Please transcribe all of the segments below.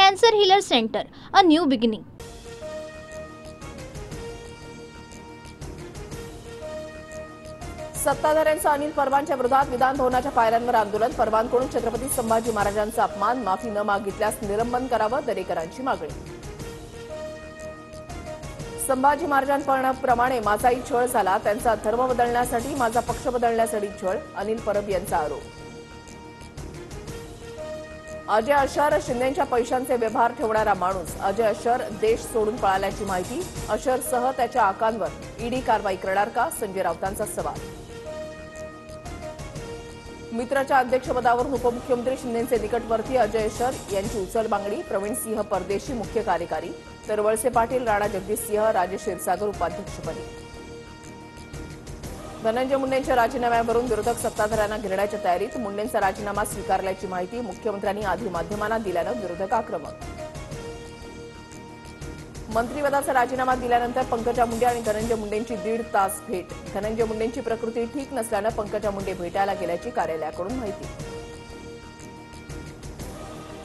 Cancer Healer Center, a new beginning. सत्ताधाऱ्यांचं Anil परबांच्या विरोधात विधान भवनाच्या पायऱ्यांवर आंदोलन. परबांकडून छत्रपती संभाजी महाराजांचा अपमान, माफी न मागितल्यास निलंबन करावं, दरेकरांची मागणी. संभाजी महाराजांप्रमाणे माझाही छळ झाला, त्यांचा धर्म बदलण्यासाठी, माझा पक्ष बदलण्यासाठी छळ, अनिल परब यांचा आरोप. अजय अशर शिंदेच्या पैशांचे व्यवहार ठेवणारा माणूस. अजय अशर देश सोडून पळाल्याची माहिती. अशरसह त्याच्या आकांवर ईडी कारवाई करणार का, संजय राऊतांचा सवाल. मित्राच्या अध्यक्षपदावरून उपमुख्यमंत्री शिंदेचे निकटवर्ती अजय अशर यांची उचल मागणी. प्रवीण सिंह परदेशी मुख्य कार्यकारी, तर वळसे पाटील, राणा जगदीशसिंह, राजेश क्षीरसागर उपाध्यक्षपदी. धनंजय मुंडेंच्या राजीनाम्यावरून विरोधक सत्ताधाऱ्यांना घेरण्याच्या तयारीत. मुंडेंचा राजीनामा स्वीकारल्याची माहिती मुख्यमंत्र्यांनी आधी माध्यमांना दिल्यानं विरोधक आक्रमक. मंत्रिपदाचा राजीनामा दिल्यानंतर पंकजा मुंडे आणि धनंजय मुंडेंची 1.5 तास भेट. धनंजय मुंडेंची प्रकृती ठीक नसल्यानं पंकजा मुंडे भेटायला गेल्याची कार्यालयाकडून माहिती.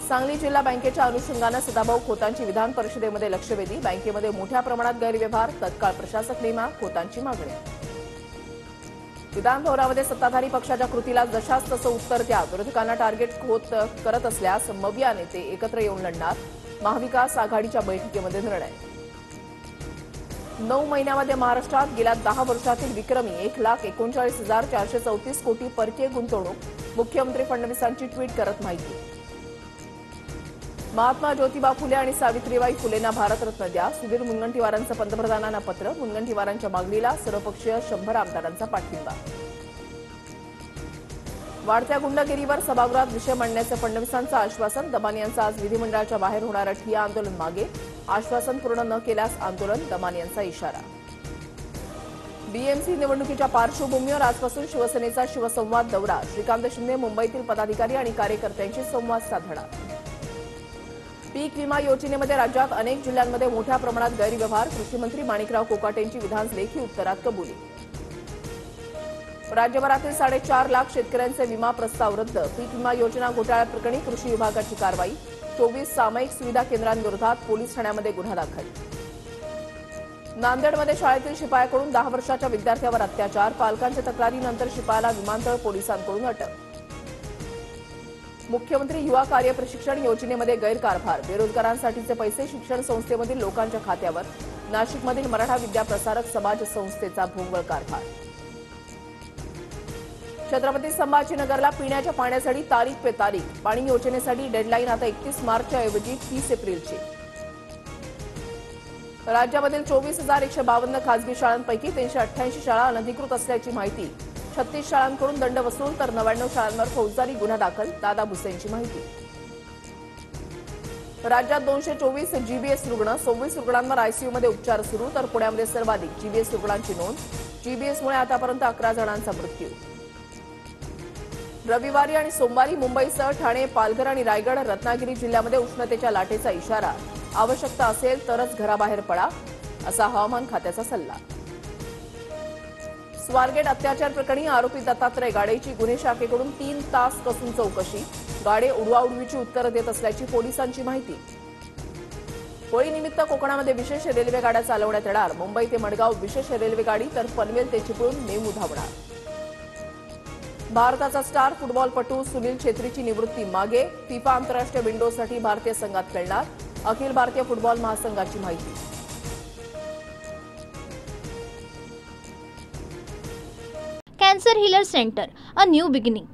सांगली जिल्हा बँकेच्या अनुषंगानं सदाभाऊ खोतांची विधान परिषदेमध्ये लक्षवेधी. बँकेमध्ये मोठ्या प्रमाणात गैरव्यवहार, तत्काळ प्रशासक नेमा, खोतांची मागणी. विधान भवनामध्ये सत्ताधारी पक्षाच्या कृतीला जशास तसं उत्तर द्या. विरोधकांना टार्गेट करत असल्यास मविया नेते एकत्र येऊन लढणार. महाविकास आघाडीच्या बैठकीमध्ये निर्णय. 9 महिन्यामध्ये महाराष्ट्रात गेल्या 10 वर्षातील विक्रमी 1,39,434 कोटी परकीय गुंतवणूक. मुख्यमंत्री फडणवीसांची ट्विट करत माहिती. महात्मा ज्योतिबा फुले आणि सावित्रीबाई फुलेंना भारतरत्न द्या. सुधीर मुनगंटीवारांचं पंतप्रधानांना पत्र. मुनगंटीवारांच्या मागणीला सर्वपक्षीय 100 आमदारांचा पाठिंबा. वाढत्या गुंडगिरीवर सभागृहात विषय मांडण्याचं फडणवीसांचं आश्वासन. दमानी यांचं आज विधिमंडळाच्या बाहेर होणारं ठिय्या आंदोलन मागे. आश्वासन पूर्ण न केल्यास आंदोलन, दमानी यांचा इशारा. बीएमसी निवडणुकीच्या पार्श्वभूमीवर आजपासून शिवसेनेचा शिवसंवाद दौरा. श्रीकांत शिंदे मुंबईतील पदाधिकारी आणि कार्यकर्त्यांशी संवाद साधणार. पीक विमा योजनेमध्ये राज्यात अनेक जिल्ह्यांमध्ये मोठ्या प्रमाणात गैरव्यवहार. कृषीमंत्री माणिकराव कोकाटेंची विधान लेखी उत्तरात कबुली. राज्यभरातील 4.5 लाख शेतकऱ्यांचे विमा प्रस्ताव रद्द. पीक विमा योजना घोटाळ्याप्रकरणी कृषी विभागाची कारवाई. 24 सामायिक सुविधा केंद्रांविरोधात पोलीस ठाण्यामध्ये गुन्हा दाखल. नांदेडमध्ये शाळेतील शिपायाकडून 10 वर्षाच्या विद्यार्थ्यावर अत्याचार. पालकांच्या तक्रारीनंतर शिपायाला विमानतळ पोलिसांकडून अटक. मुख्यमंत्री युवा कार्य प्रशिक्षण योजनेमध्ये गैरकारभार. बेरोजगारांसाठीचे पैसे शिक्षण संस्थेमधील लोकांच्या खात्यावर. नाशिकमधील मराठा विद्याप्रसारक समाज संस्थेचा भोंगळ कारभार. छत्रपती संभाजीनगरला पिण्याच्या पाण्यासाठी तारीख पे तारीख. पाणी योजनेसाठी डेडलाईन आता 31 मार्चच्या ऐवजी 30 एप्रिलची. राज्यामधील 24,152 खासगी शाळांपैकी 388 शाळा अनधिकृत असल्याची माहिती. 36 शाळांकडून दंड वसूल, तर 99 शाळांवर फौजदारी गुन्हा दाखल. दादा भुसेंची माहिती. राज्यात 224 जीबीएस रुग्ण. 26 रुग्णांवर आयसीयूमध्ये उपचार सुरू, तर पुण्यामध्ये सर्वाधिक जीबीएस रुग्णांची नोंद. जीबीएसमुळे आतापर्यंत 11 जणांचा मृत्यू. रविवारी आणि सोमवारी मुंबईसह ठाणे, पालघर आणि रायगड, रत्नागिरी जिल्ह्यामध्ये उष्णतेच्या लाटेचा इशारा. आवश्यकता असेल तरच घराबाहेर पडा, असा हवामान खात्याचा सल्ला. स्वारगेट अत्याचार प्रकरणी आरोपी दत्तात्रय गाडेची गुन्हे शाखेकडून 3 तास कसून चौकशी. गाडे उडवाउडवीची उत्तरं देत असल्याची पोलिसांची माहिती. होळीनिमित्त कोकणामध्ये विशेष रेल्वे गाड्या चालवण्यात येणार. मुंबई ते मडगाव विशेष रेल्वे गाडी, तर पनवेल ते चिपळूण मेमू धावणार. भारताचा स्टार फुटबॉलपटू सुनील छेत्रीची निवृत्ती मागे. फिफा आंतरराष्ट्रीय विंडोसाठी भारतीय संघात खेळणार. अखिल भारतीय फुटबॉल महासंघाची माहिती. Cancer Healer Center, a new beginning.